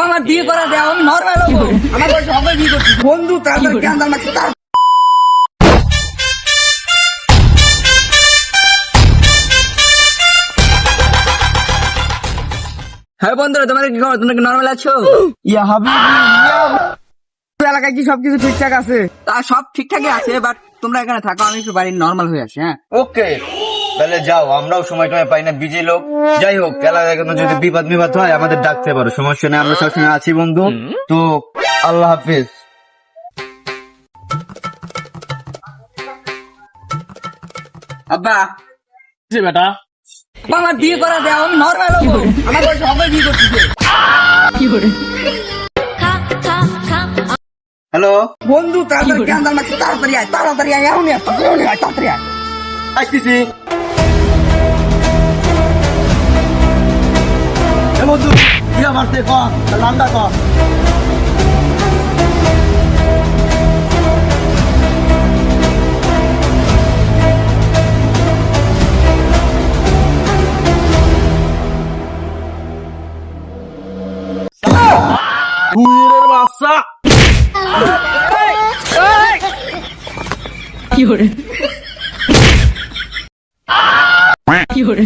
আমার বিয়ে করা দেয়, আমি নর্মাল হবো। আমার বয়সে হবে বিয়ে করছি। বন্ধু তাড়াতাড়ি জ্ঞান দাম আছে তার। হ্যাঁ বন্ধুরা, তোমাদের কি খবর? তোমরা কি নর্মাল আছো? ইয়া হাবিবি এলাকায় কি সবকিছু ঠিকঠাক আছে? তা সব ঠিকঠাকই আছে, বাট তোমরা এখানে থাকো, আমি একটু বাড়ির নর্মাল হয়ে আসি। হ্যাঁ ওকে, তাহলে যাও, আমরাও সময় টময় পাই না, বিজি লোক। যাই হোক, এলাকায় কোনো যদি বিপদ হয় আমাদের ডাকতে পারো, সমস্যা নেই, আমরা সবসময় আছি বন্ধু। তো আল্লাহ হাফিজ। আব্বা, বেটা আমার বিয়ে করা দেয়, আমি নর্মাল হবো। আমার বয়সে হবে বিয়ে করছি। হ্যালো বন্ধু তাড়াতাড়ি জ্ঞান দাম আছে, তাড়াতাড়ি আয়, তাড়াতাড়ি আয়, এখনই আয়, তাড়াতাড়ি আয়। আসতেছি। এ বন্ধু, ইয়া মারতে ক লান্দা ক। বাচ্চা কি hore